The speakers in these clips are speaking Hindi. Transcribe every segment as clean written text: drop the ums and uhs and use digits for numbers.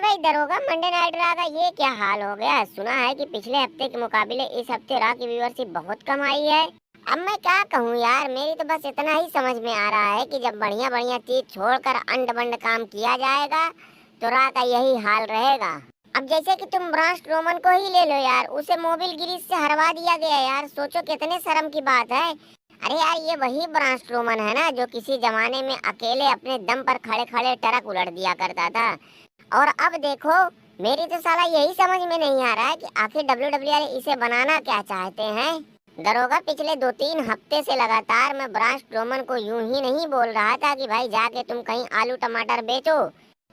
भाई दरोगा, मंडे नाइट रॉ का ये क्या हाल हो गया? सुना है कि पिछले हफ्ते के मुकाबले इस हफ्ते रॉ की व्यूअरशिप बहुत कम आई है। अब मैं क्या कहूँ यार, मेरी तो बस इतना ही समझ में आ रहा है कि जब बढ़िया बढ़िया चीज छोड़कर अंड बंड काम किया जाएगा तो रॉ का यही हाल रहेगा। अब जैसे कि तुम ब्रांस स्ट्रोमन को ही ले लो यार, उसे मोबिल गिरीश से हरवा दिया गया यार। सोचो कितने शर्म की बात है। अरे यार, ये वही ब्रांस स्ट्रोमन है ना जो किसी जमाने में अकेले अपने दम पर खड़े खड़े ट्रक उलट दिया करता था। और अब देखो, मेरी तो साला यही समझ में नहीं आ रहा है कि आखिर WWE इसे बनाना क्या चाहते हैं। दरोगा, पिछले 2-3 हफ्ते से लगातार मैं ब्रांस स्ट्रोमन को यूं ही नहीं बोल रहा था कि भाई जाके तुम कहीं आलू टमाटर बेचो।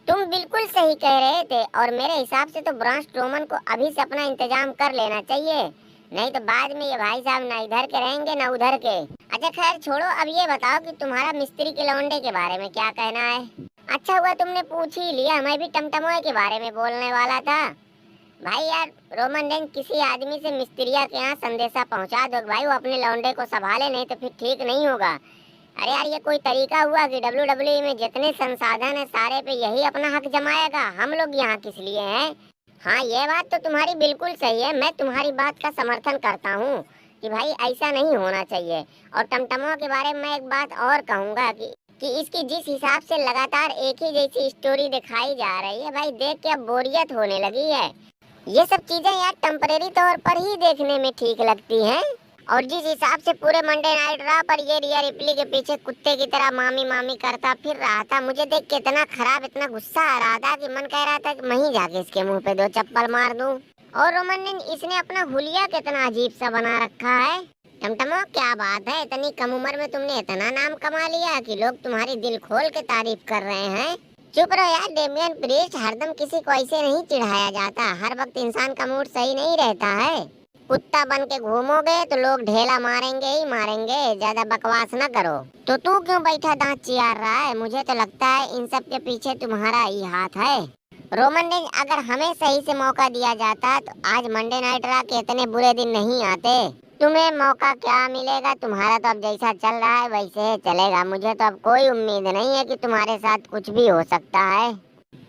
तुम बिल्कुल सही कह रहे थे, और मेरे हिसाब से तो ब्रांस स्ट्रोमन को अभी से अपना इंतजाम कर लेना चाहिए, नहीं तो बाद में ये भाई साहब ना इधर के रहेंगे ना उधर के। अच्छा खैर छोड़ो, अब ये बताओ कि तुम्हारा मिस्त्री के लौंडे के बारे में क्या कहना है? अच्छा हुआ तुमने पूछ ही लिया, मैं भी टमटमोए के बारे में बोलने वाला था। भाई यार, रोमन रेंज किसी आदमी से मिस्त्रिया के यहाँ संदेशा पहुंचा दो भाई वो अपने लौंडे को संभाले, नहीं तो फिर ठीक नहीं होगा। अरे यार, ये कोई तरीका हुआ कि WWE में जितने संसाधन है सारे पे यही अपना हक जमाएगा? हम लोग यहाँ किस लिए हैं? हाँ, ये बात तो तुम्हारी बिल्कुल सही है, मैं तुम्हारी बात का समर्थन करता हूँ कि भाई ऐसा नहीं होना चाहिए। और टमटमों के बारे में मैं एक बात और कहूँगा कि इसकी जिस हिसाब से लगातार एक ही जैसी स्टोरी दिखाई जा रही है, भाई देख के अब बोरियत होने लगी है। ये सब चीजें यार टेम्परेरी तौर पर ही देखने में ठीक लगती हैं। और जिस हिसाब से पूरे मंडे नाइट रॉ पर ये रिया रिप्ली के पीछे कुत्ते की तरह मामी मामी करता फिर रहा था, मुझे देख के इतना खराब, इतना गुस्सा आ रहा था कि मन कह रहा था कि मैं ही जाके इसके मुंह पे 2 चप्पल मार दूं। और रोमन ने इसने अपना हुलिया कितना अजीब सा बना रखा है। टमटमो, क्या बात है, इतनी कम उम्र में तुमने इतना नाम कमा लिया कि लोग तुम्हारी दिल खोल के तारीफ कर रहे हैं। चुप रहो यार डेमियन प्रीस्ट, हरदम किसी को ऐसे नहीं चिढ़ाया जाता, हर वक्त इंसान का मूड सही नहीं रहता है। कुत्ता बन के घूमोगे तो लोग ढेला मारेंगे ही मारेंगे, ज्यादा बकवास न करो। तो तू क्यों बैठा दांत चियार रहा है? मुझे तो लगता है इन सब के पीछे तुम्हारा ही हाथ है। रोमन रेंज, अगर हमें सही से मौका दिया जाता तो आज मंडे नाइट रॉ के इतने बुरे दिन नहीं आते। तुम्हें मौका क्या मिलेगा? तुम्हारा तो अब जैसा चल रहा है वैसे चलेगा। मुझे तो अब कोई उम्मीद नहीं है कि तुम्हारे साथ कुछ भी हो सकता है।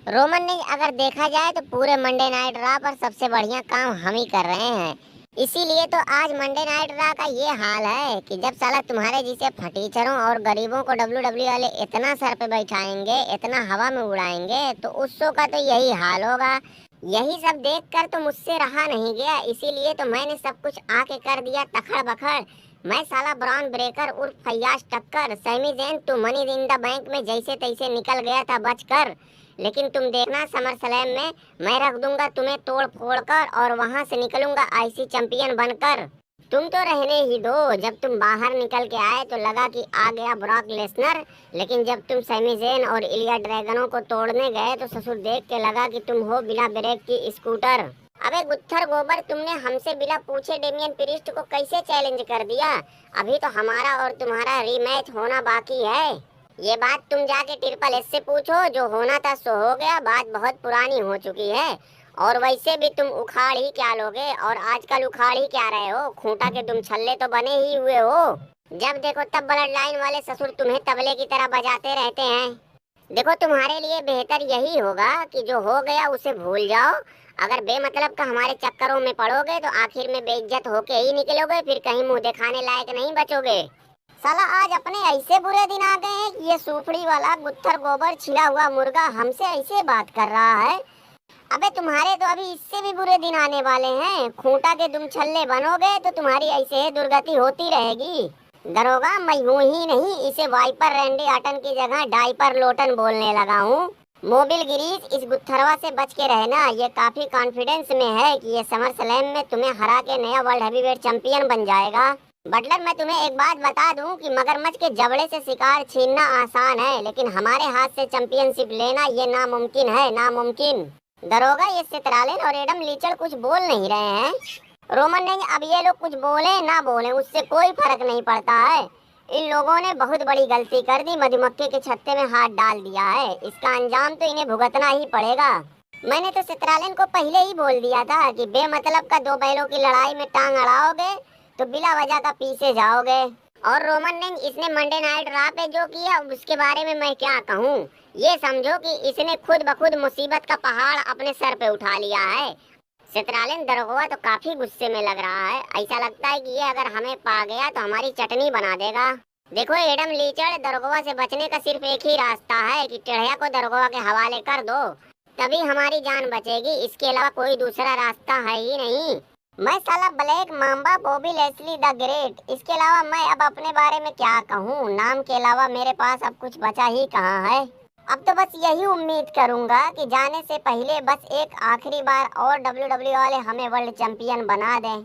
रोमन ने अगर देखा जाए तो पूरे मंडे नाइट रॉ पर सबसे बढ़िया काम हम ही कर रहे हैं, इसीलिए तो आज मंडे नाइट रॉ का ये हाल है कि जब साला तुम्हारे जैसे फटीचरों और गरीबों को WWE वाले इतना सर पे बैठाएंगे, इतना हवा में उड़ाएंगे, तो उस शो का तो यही हाल होगा। यही सब देखकर तो मुझसे रहा नहीं गया, इसीलिए तो मैंने सब कुछ आके कर दिया तखड़ बखड़। मैं साला ब्रॉन ब्रेकर उर्फ Faiyaz Takkar, Sammy Zain too money in the bank में जैसे तैसे निकल गया था बचकर, लेकिन तुम देखना समर स्लैम में मैं रख दूंगा तुम्हें तोड़ फोड़ कर, और वहां से निकलूंगा IC चैंपियन बनकर। तुम तो रहने ही दो, जब तुम बाहर निकल के आए तो लगा कि आ गया ब्रॉक लेसनर, लेकिन जब तुम सैमी ज़ेन और इलिया ड्रैगनों को तोड़ने गए तो ससुर देख के लगा कि तुम हो बिना ब्रेक की स्कूटर। अबे गुत्थर गोबर, तुमने हमसे बिना पूछे डेमियन प्रीस्ट को कैसे चैलेंज कर दिया? अभी तो हमारा और तुम्हारा रीमैच होना बाकी है। ये बात तुम जाके ट्रिपल एस से पूछो, जो होना था सो हो गया, बात बहुत पुरानी हो चुकी है। और वैसे भी तुम उखाड़ ही क्या लोगे, और आजकल उखाड़ ही क्या रहे हो? खूंटा के तुम छल्ले तो बने ही हुए हो। जब देखो तब ब्लड लाइन वाले ससुर तुम्हें तबले की तरह बजाते रहते हैं। देखो, तुम्हारे लिए बेहतर यही होगा कि जो हो गया उसे भूल जाओ। अगर बेमतलब का हमारे चक्करों में पड़ोगे तो आखिर में बेइज्जत होके ही निकलोगे, फिर कहीं मुंह दिखाने लायक नहीं बचोगे। साला आज अपने ऐसे बुरे दिन आ गए हैं कि ये सूफड़ी वाला गुत्थर गोबर छिला हुआ मुर्गा हमसे ऐसे बात कर रहा है। अबे तुम्हारे तो अभी इससे भी बुरे दिन आने वाले हैं। खूंटा के तुम छल्ले बनोगे तो तुम्हारी ऐसे ही दुर्गति होती रहेगी। दरोगा, मैं यूं ही नहीं, इसे वाइपर रैंडी आटन की जगह डाइपर लोटन बोलने लगा हूँ। मोबिल गिरीश, इस गुत्थरवा से बच के रहना। ये काफी कॉन्फिडेंस में है कि ये समर स्लैम में तुम्हें हरा के नया वर्ल्ड हैवीवेट चैंपियन बन जाएगा। बटलर, मैं तुम्हें एक बात बता दूं कि मगरमच्छ के जबड़े से शिकार छीनना आसान है, लेकिन हमारे हाथ से चैंपियनशिप लेना ये नामुमकिन है, नामुमकिन। दरोगा, ये सितरालेन और एडम लीचड़ कुछ बोल नहीं रहे हैं। रोमन ने, अब ये लोग कुछ बोले ना बोले उससे कोई फर्क नहीं पड़ता है। इन लोगों ने बहुत बड़ी गलती कर दी, मधुमक्खी के छत्ते में हाथ डाल दिया है। इसका अंजाम तो इन्हें भुगतना ही पड़ेगा। मैंने तो सितरालेन को पहले ही बोल दिया था कि बेमतलब का 2 बैलों की लड़ाई में टांग अड़ाओगे तो बिला वजह का पीछे जाओगे। और रोमन ने, इसने मंडे नाइट रॉ पे जो किया उसके बारे में मैं क्या कहूँ। ये समझो कि इसने खुद ब खुद मुसीबत का पहाड़ अपने सर पे उठा लिया है। चित्रालिन दरोगा तो काफी गुस्से में लग रहा है। ऐसा लगता है कि ये अगर हमें पा गया तो हमारी चटनी बना देगा। देखो एडम लीचड़, दरोगा से बचने का सिर्फ एक ही रास्ता है कि टेढ़िया को दरोगा के हवाले कर दो, तभी हमारी जान बचेगी। इसके अलावा कोई दूसरा रास्ता है ही नहीं। मैं साला black mamba Bobby Lashley the great, इसके अलावा मैं अब अपने बारे में क्या कहूँ। नाम के अलावा मेरे पास अब कुछ बचा ही कहाँ है। अब तो बस यही उम्मीद करूंगा कि जाने से पहले बस एक आखिरी बार और WWE वाले हमें वर्ल्ड चैंपियन बना दें।